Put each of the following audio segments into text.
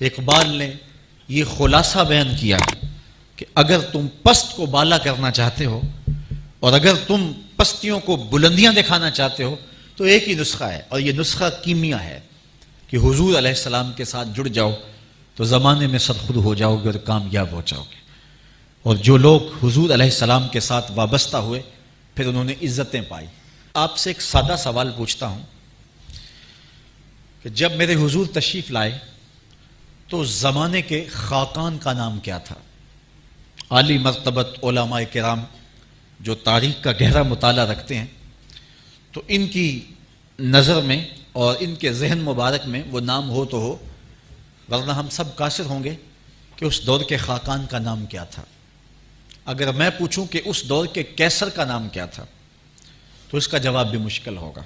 اقبال نے یہ خلاصہ بیان کیا کہ اگر تم پست کو بالا کرنا چاہتے ہو اور اگر تم پستیوں کو بلندیاں دکھانا چاہتے ہو تو ایک ہی نسخہ ہے، اور یہ نسخہ کیمیا ہے کہ حضور علیہ السلام کے ساتھ جڑ جاؤ تو زمانے میں سرخود ہو جاؤ گے اور کامیاب ہو جاؤ گے۔ اور جو لوگ حضور علیہ السلام کے ساتھ وابستہ ہوئے پھر انہوں نے عزتیں پائی۔ آپ سے ایک سادہ سوال پوچھتا ہوں کہ جب میرے حضور تشریف لائے تو زمانے کے خاقان کا نام کیا تھا؟ عالی مرتبت علماء کرام جو تاریخ کا گہرا مطالعہ رکھتے ہیں تو ان کی نظر میں اور ان کے ذہن مبارک میں وہ نام ہو تو ہو، ورنہ ہم سب قاصر ہوں گے کہ اس دور کے خاقان کا نام کیا تھا۔ اگر میں پوچھوں کہ اس دور کے کیسر کا نام کیا تھا تو اس کا جواب بھی مشکل ہوگا،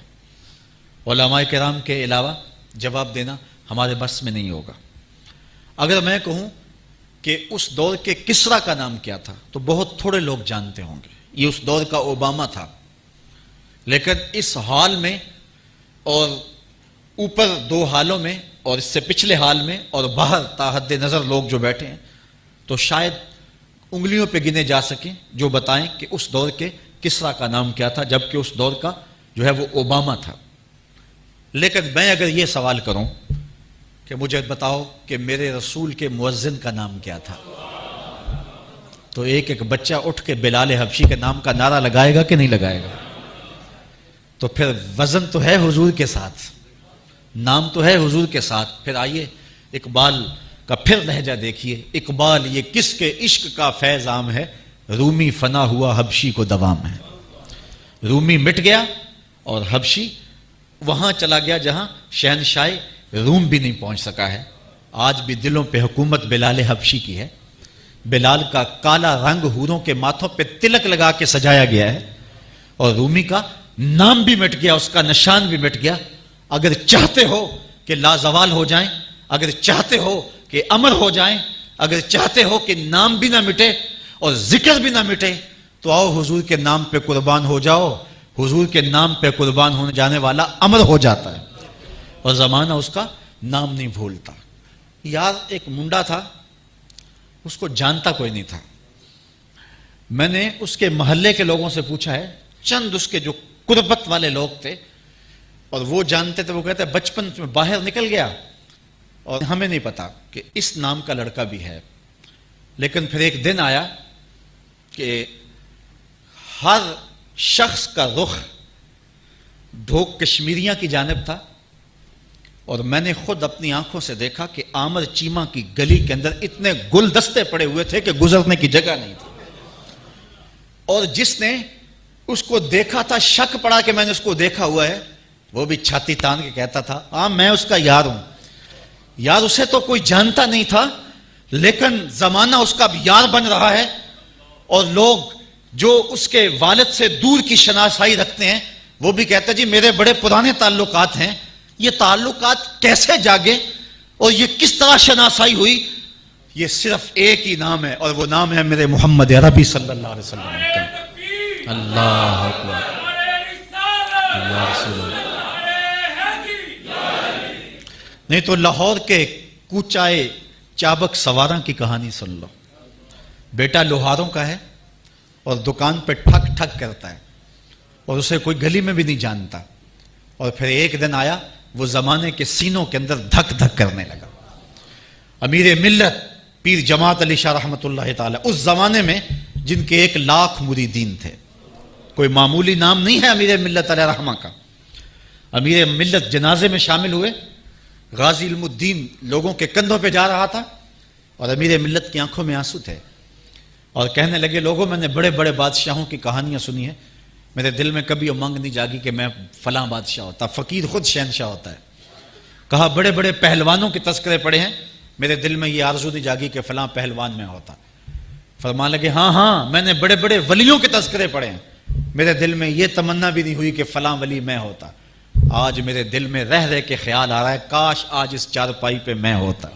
علماء کرام کے علاوہ جواب دینا ہمارے بس میں نہیں ہوگا۔ اگر میں کہوں کہ اس دور کے کسرا کا نام کیا تھا تو بہت تھوڑے لوگ جانتے ہوں گے، یہ اس دور کا اوباما تھا۔ لیکن اس حال میں اور اوپر دو حالوں میں اور اس سے پچھلے حال میں اور باہر تاحد نظر لوگ جو بیٹھے ہیں تو شاید انگلیوں پہ گنے جا سکیں جو بتائیں کہ اس دور کے کسرا کا نام کیا تھا، جبکہ اس دور کا جو ہے وہ اوباما تھا۔ لیکن میں اگر یہ سوال کروں کہ مجھے بتاؤ کہ میرے رسول کے مؤذن کا نام کیا تھا، تو ایک ایک بچہ اٹھ کے بلال حبشی کے نام کا نعرہ لگائے گا کہ نہیں لگائے گا؟ تو پھر وزن تو ہے حضور کے ساتھ، نام تو ہے حضور کے ساتھ۔ پھر آئیے اقبال کا پھر لہجہ دیکھیے۔ اقبال یہ کس کے عشق کا فیض عام ہے، رومی فنا ہوا حبشی کو دوام ہے۔ رومی مٹ گیا اور حبشی وہاں چلا گیا جہاں شہنشاہ روم بھی نہیں پہنچ سکا ہے۔ آج بھی دلوں پہ حکومت بلال حبشی کی ہے۔ بلال کا کالا رنگ حوروں کے ماتھوں پہ تلک لگا کے سجایا گیا ہے، اور رومی کا نام بھی مٹ گیا، اس کا نشان بھی مٹ گیا۔ اگر چاہتے ہو کہ لازوال ہو جائیں، اگر چاہتے ہو کہ امر ہو جائیں، اگر چاہتے ہو کہ نام بھی نہ مٹے اور ذکر بھی نہ مٹے تو آؤ حضور کے نام پہ قربان ہو جاؤ۔ حضور کے نام پہ قربان ہونے جانے والا امر ہو جاتا ہے اور زمانہ اس کا نام نہیں بھولتا۔ یار ایک منڈا تھا، اس کو جانتا کوئی نہیں تھا۔ میں نے اس کے محلے کے لوگوں سے پوچھا ہے، چند اس کے جو قربت والے لوگ تھے اور وہ جانتے تھے، وہ کہتے ہیں بچپن میں باہر نکل گیا اور ہمیں نہیں پتا کہ اس نام کا لڑکا بھی ہے۔ لیکن پھر ایک دن آیا کہ ہر شخص کا رخ ڈھوک کشمیریاں کی جانب تھا، اور میں نے خود اپنی آنکھوں سے دیکھا کہ آمر چیمہ کی گلی کے اندر اتنے گلدستے پڑے ہوئے تھے کہ گزرنے کی جگہ نہیں تھی، اور جس نے اس کو دیکھا تھا شک پڑا کہ میں نے اس کو دیکھا ہوا ہے، وہ بھی چھاتی تان کے کہتا تھا ہاں میں اس کا یار ہوں۔ یار اسے تو کوئی جانتا نہیں تھا، لیکن زمانہ اس کا بھی یار بن رہا ہے، اور لوگ جو اس کے والد سے دور کی شناسائی رکھتے ہیں وہ بھی کہتے ہیں جی میرے بڑے پرانے تعلقات ہیں۔ یہ تعلقات کیسے جاگے اور یہ کس طرح شناسائی ہوئی؟ یہ صرف ایک ہی نام ہے، اور وہ نام ہے میرے محمد عربی صلی اللہ علیہ وسلم کا۔ اللہ اکبر، اللہ رسول اللہ۔ نہیں تو لاہور کے کوچائے چابک سواراں کی کہانی سن لو۔ بیٹا لوہاروں کا ہے اور دکان پہ ٹھک ٹھک کرتا ہے اور اسے کوئی گلی میں بھی نہیں جانتا، اور پھر ایک دن آیا وہ زمانے کے سینوں کے اندر دھک دھک کرنے لگا۔ امیر ملت پیر جماعت علی شاہ رحمۃ اللہ تعالی اس زمانے میں جن کے 1,00,000 مریدین تھے، کوئی معمولی نام نہیں ہے امیر ملت علیہ رحمہ کا۔ امیر ملت جنازے میں شامل ہوئے، غازی علم الدین لوگوں کے کندھوں پہ جا رہا تھا اور امیر ملت کی آنکھوں میں آنسو تھے، اور کہنے لگے لوگوں میں نے بڑے بڑے بادشاہوں کی کہانیاں سنی ہیں، میرے دل میں کبھی امنگ نہیں جاگی کہ میں فلاں بادشاہ ہوتا۔ فقیر خود شہنشاہ ہوتا ہے۔ کہا بڑے بڑے پہلوانوں کے تذکرے پڑھے ہیں، میرے دل میں یہ آرزو نہیں جاگی کہ فلاں پہلوان میں ہوتا۔ فرمان لگے ہاں میں نے بڑے بڑے ولیوں کے تذکرے پڑھے ہیں، میرے دل میں یہ تمنا بھی نہیں ہوئی کہ فلاں ولی میں ہوتا۔ آج میرے دل میں رہ رہ کے خیال آ رہا ہے کاش آج اس چارپائی پہ میں ہوتا۔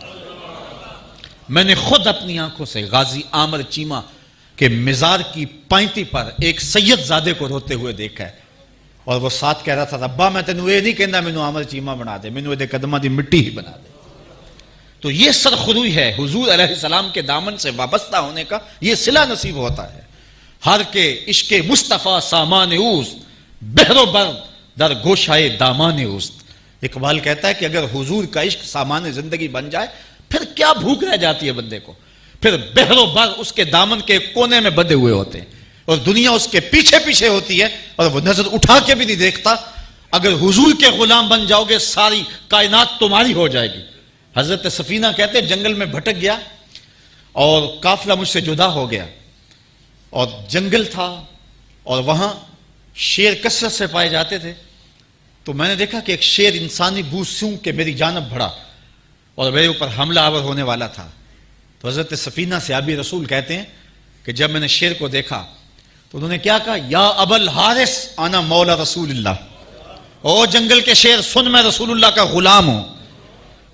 میں نے خود اپنی آنکھوں سے غازی عامر چیمہ کہ مزار کی پائنتی پر ایک سید زادے کو روتے ہوئے دیکھا ہے، اور وہ ساتھ کہہ رہا تھا ربا میں تینوں یہ نہیں کہنا مینوں عامر چیمہ بنا دے، مینوں دے قدماں دی مٹی ہی بنا دے۔ تو یہ سرخروئی ہے حضور علیہ السلام کے دامن سے وابستہ ہونے کا، یہ صلہ نصیب ہوتا ہے۔ ہر کے عشق مصطفیٰ سامان اوست، بحر و بر در گوشائے دامان اوست۔ اقبال کہتا ہے کہ اگر حضور کا عشق سامان زندگی بن جائے پھر کیا بھوک رہ جاتی ہے بندے کو، پھر بحر و بر اس کے دامن کے کونے میں بندھے ہوئے ہوتے ہیں اور دنیا اس کے پیچھے پیچھے ہوتی ہے اور وہ نظر اٹھا کے بھی نہیں دیکھتا۔ اگر حضور کے غلام بن جاؤ گے ساری کائنات تمہاری ہو جائے گی۔ حضرت سفینہ کہتے ہیں جنگل میں بھٹک گیا اور قافلہ مجھ سے جدا ہو گیا، اور جنگل تھا اور وہاں شیر کثرت سے پائے جاتے تھے، تو میں نے دیکھا کہ ایک شیر انسانی بو سونگ کے میری جانب بڑھا اور میرے اوپر حملہ آور ہونے والا تھا۔ تو حضرت سفینہ صحابی رسول کہتے ہیں کہ جب میں نے شیر کو دیکھا تو انہوں نے کیا کہا، یا ابا الحارث انا مولا رسول اللہ، او جنگل کے شیر سن، میں رسول اللہ کا غلام ہوں۔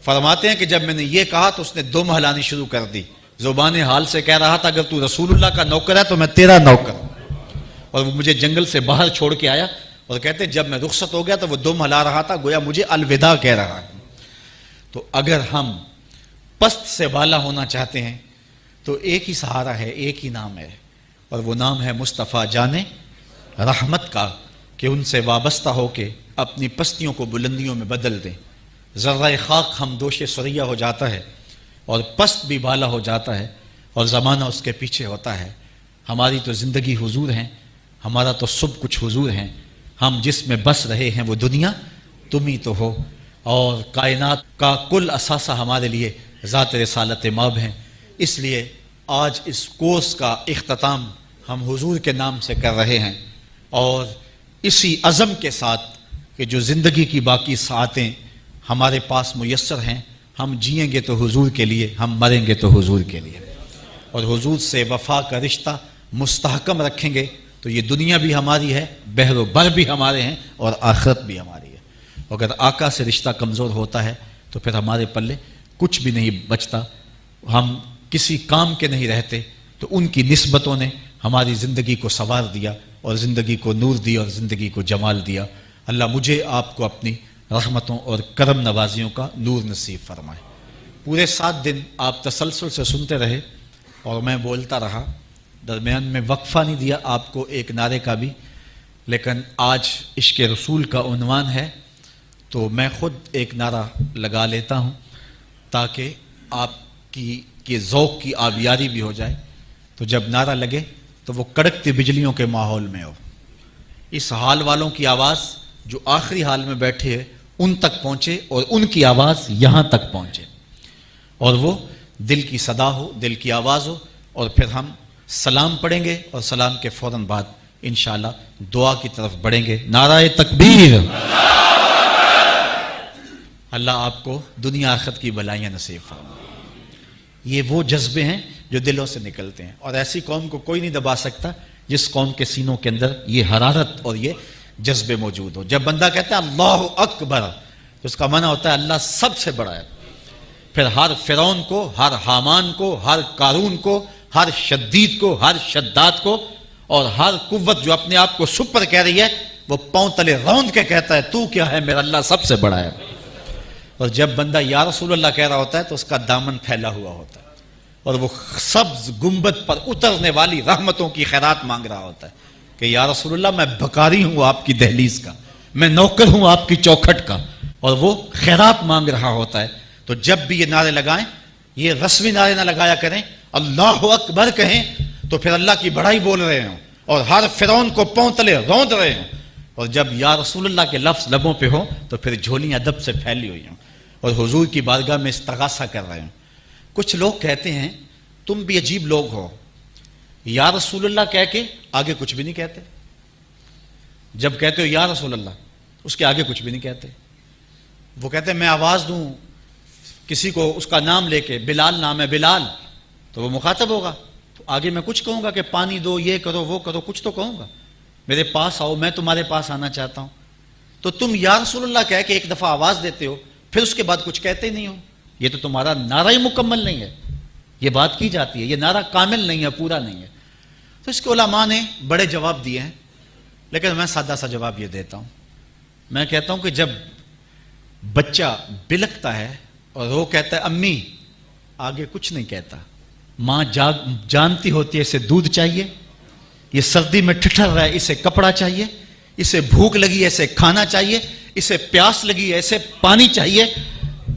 فرماتے ہیں کہ جب میں نے یہ کہا تو اس نے دم ہلانی شروع کر دی، زبان حال سے کہہ رہا تھا اگر تو رسول اللہ کا نوکر ہے تو میں تیرا نوکر ہوں، اور وہ مجھے جنگل سے باہر چھوڑ کے آیا، اور کہتے ہیں جب میں رخصت ہو گیا تو وہ دم ہلا رہا تھا گویا مجھے الوداع کہہ رہا ہے۔ تو اگر ہم پست سے بالا ہونا چاہتے ہیں تو ایک ہی سہارا ہے، ایک ہی نام ہے، اور وہ نام ہے مصطفیٰ جان رحمت کا، کہ ان سے وابستہ ہو کے اپنی پستیوں کو بلندیوں میں بدل دیں۔ ذرہ خاک ہم دوش سریہ ہو جاتا ہے اور پست بھی بالا ہو جاتا ہے اور زمانہ اس کے پیچھے ہوتا ہے۔ ہماری تو زندگی حضور ہیں، ہمارا تو سب کچھ حضور ہیں، ہم جس میں بس رہے ہیں وہ دنیا تم ہی تو ہو، اور کائنات کا کل اثاثہ ہمارے لیے ذات رسالت ماب ہیں۔ اس لیے آج اس کورس کا اختتام ہم حضور کے نام سے کر رہے ہیں، اور اسی عزم کے ساتھ کہ جو زندگی کی باقی ساعتیں ہمارے پاس میسر ہیں، ہم جئیں گے تو حضور کے لیے، ہم مریں گے تو حضور کے لیے، اور حضور سے وفا کا رشتہ مستحکم رکھیں گے تو یہ دنیا بھی ہماری ہے، بحر و بر بھی ہمارے ہیں، اور آخرت بھی ہماری ہے۔ اگر آقا سے رشتہ کمزور ہوتا ہے تو پھر ہمارے پلے کچھ بھی نہیں بچتا، ہم کسی کام کے نہیں رہتے۔ تو ان کی نسبتوں نے ہماری زندگی کو سنوار دیا اور زندگی کو نور دیا اور زندگی کو جمال دیا۔ اللہ مجھے آپ کو اپنی رحمتوں اور کرم نوازیوں کا نور نصیب فرمائے۔ پورے 7 دن آپ تسلسل سے سنتے رہے اور میں بولتا رہا، درمیان میں وقفہ نہیں دیا آپ کو ایک نعرے کا بھی، لیکن آج عشق رسول کا عنوان ہے تو میں خود ایک نعرہ لگا لیتا ہوں تاکہ آپ کی ذوق کی آبیاری بھی ہو جائے۔ تو جب نعرہ لگے تو وہ کڑکتی بجلیوں کے ماحول میں ہو، اس حال والوں کی آواز جو آخری حال میں بیٹھے ہیں ان تک پہنچے اور ان کی آواز یہاں تک پہنچے، اور وہ دل کی صدا ہو، دل کی آواز ہو، اور پھر ہم سلام پڑھیں گے اور سلام کے فوراً بعد انشاءاللہ دعا کی طرف بڑھیں گے۔ نعرہ تکبیر! اللہ آپ کو دنیا آخرت کی بلائیاں نصیب فرمائے۔ یہ وہ جذبے ہیں جو دلوں سے نکلتے ہیں، اور ایسی قوم کو کوئی نہیں دبا سکتا جس قوم کے سینوں کے اندر یہ حرارت اور یہ جذبے موجود ہو۔ جب بندہ کہتا ہے اللہ اکبر تو اس کا معنی ہوتا ہے اللہ سب سے بڑا ہے۔ پھر ہر فرعون کو، ہر حامان کو، ہر قارون کو، ہر شدید کو، ہر شداد کو، اور ہر قوت جو اپنے آپ کو سپر کہہ رہی ہے وہ پاؤں تلے روند کے کہتا ہے تو کیا ہے، میرا اللہ سب سے بڑا ہے۔ اور جب بندہ یا رسول اللہ کہہ رہا ہوتا ہے تو اس کا دامن پھیلا ہوا ہوتا ہے اور وہ سبز گنبد پر اترنے والی رحمتوں کی خیرات مانگ رہا ہوتا ہے کہ یا رسول اللہ میں بھکاری ہوں آپ کی دہلیز کا، میں نوکر ہوں آپ کی چوکھٹ کا، اور وہ خیرات مانگ رہا ہوتا ہے۔ تو جب بھی یہ نعرے لگائیں، یہ رسمی نعرے نہ لگایا کریں، اللہ اکبر کہیں تو پھر اللہ کی بڑائی بول رہے ہوں اور ہر فرعون کو پاؤں تلے روند رہے ہوں، اور جب یا رسول اللہ کے لفظ لبوں پہ ہوں تو پھر جھولیاں ادب سے پھیلی ہوئی ہوں اور حضور کی بارگاہ میں استغاثہ کر رہے ہوں۔ کچھ لوگ کہتے ہیں تم بھی عجیب لوگ ہو، یا رسول اللہ کہہ کے آگے کچھ بھی نہیں کہتے، جب کہتے ہو یا رسول اللہ اس کے آگے کچھ بھی نہیں کہتے۔ وہ کہتے ہیں میں آواز دوں کسی کو اس کا نام لے کے، بلال نام ہے بلال، تو وہ مخاطب ہوگا، تو آگے میں کچھ کہوں گا کہ پانی دو، یہ کرو وہ کرو، کچھ تو کہوں گا، میرے پاس آؤ، میں تمہارے پاس آنا چاہتا ہوں۔ تو تم یا رسول اللہ کہہ کے ایک دفعہ آواز دیتے ہو، پھر اس کے بعد کچھ کہتے ہی نہیں ہو، یہ تو تمہارا نعرہ ہی مکمل نہیں ہے۔ یہ بات کی جاتی ہے یہ نعرہ کامل نہیں ہے، پورا نہیں ہے۔ تو اس کے علماء نے بڑے جواب دیے ہیں، لیکن میں سادہ سا جواب یہ دیتا ہوں۔ میں کہتا ہوں کہ جب بچہ بلکتا ہے اور وہ کہتا ہے امی آگے کچھ نہیں کہتا. ماں جانتی ہوتی ہے اسے دودھ چاہیے, یہ سردی میں ٹھٹر رہا ہے اسے کپڑا چاہیے, اسے بھوک لگی ہے اسے کھانا چاہیے, اسے پیاس لگی ہے اسے پانی چاہیے.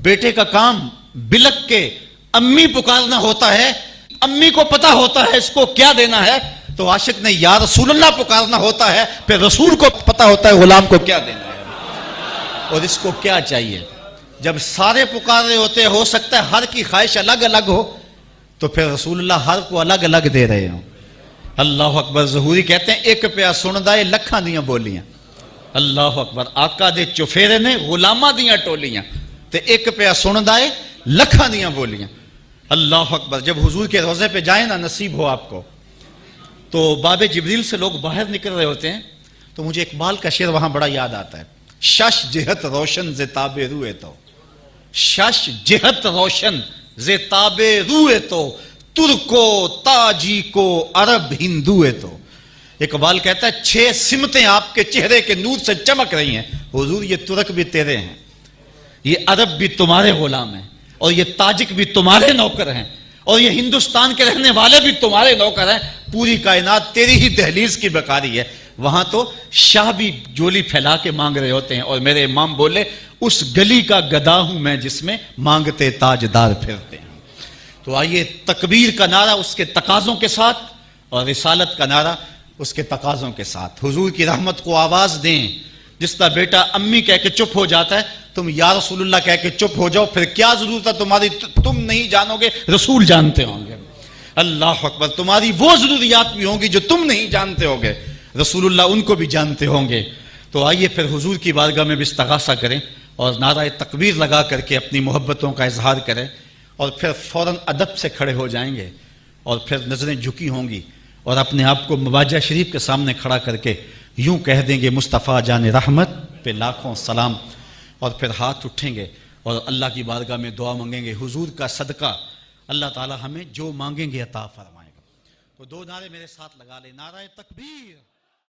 بیٹے کا کام بلک کے امی پکارنا ہوتا ہے, امی کو پتا ہوتا ہے اس کو کیا دینا ہے, تو عاشق نے یا رسول اللہ پکارنا ہوتا ہے, پھر رسول کو پتا ہوتا ہے غلام کو کیا دینا ہے اور اس کو کیا چاہیے. جب سارے پکار رہے ہوتے ہیں, ہو سکتا ہے ہر کی خواہش الگ الگ ہو, تو پھر رسول اللہ ہر کو الگ الگ دے رہے ہوں. اللہ اکبر. ظہوری کہتے ہیں ایک پیا سن دائے لکھاں دیاں بولیاں. اللہ اکبر. آقا دے چفیرے نے غلاماں دیاں ٹولیاں, تے ایک پیا سن دائے لکھاں دیاں بولیاں. اللہ اکبر. جب حضور کے روضے پہ جائیں نا, نصیب ہو آپ کو, تو باب جبریل سے لوگ باہر نکل رہے ہوتے ہیں, تو مجھے اقبال کا شعر وہاں بڑا یاد آتا ہے. شش جہت روشن ز تاب روئے تو, شش جہت روشن ز تاب روئے تو, ترکو تاجی کو عرب ہندو ہے تو. اقبال کہتا ہے 6 سمتیں آپ کے چہرے کے نور سے چمک رہی ہیں. حضور یہ ترک بھی تیرے ہیں, یہ عرب بھی تمہارے غلام ہیں, اور یہ تاجک بھی تمہارے نوکر ہیں, اور یہ ہندوستان کے رہنے والے بھی تمہارے نوکر ہیں. پوری کائنات تیری ہی دہلیز کی بکاری ہے. وہاں تو شاہ بھی جولی پھیلا کے مانگ رہے ہوتے ہیں, اور میرے امام بولے اس گلی کا گدا ہوں میں جس میں مانگتے تاجدار پھرتے ہیں. تو آئیے تکبیر کا نعرہ اس کے تقاضوں کے ساتھ, اور رسالت کا نعرہ اس کے تقاضوں کے ساتھ. حضور کی رحمت کو آواز دیں. جس کا بیٹا امی کہہ کے چپ ہو جاتا ہے, تم یا رسول اللہ کہہ کے چپ ہو جاؤ, پھر کیا ضرورت ہے تمہاری, تم نہیں جانو گے, رسول جانتے ہوں گے. اللہ اکبر. تمہاری وہ ضروریات بھی ہوں گی جو تم نہیں جانتے ہو گے, رسول اللہ ان کو بھی جانتے ہوں گے. تو آئیے پھر حضور کی بارگاہ میں بھی استغاثہ کریں, اور نعرہ تکبیر لگا کر کے اپنی محبتوں کا اظہار کریں, اور پھر فوراً ادب سے کھڑے ہو جائیں گے, اور پھر نظریں جھکی ہوں گی, اور اپنے آپ کو مواجہ شریف کے سامنے کھڑا کر کے یوں کہہ دیں گے مصطفیٰ جان رحمت پہ لاکھوں سلام. اور پھر ہاتھ اٹھیں گے اور اللہ کی بارگاہ میں دعا مانگیں گے. حضور کا صدقہ اللہ تعالی ہمیں جو مانگیں گے عطا فرمائے گا. تو 2 نعرے میرے ساتھ لگا لیں. نعرہ تکبیر.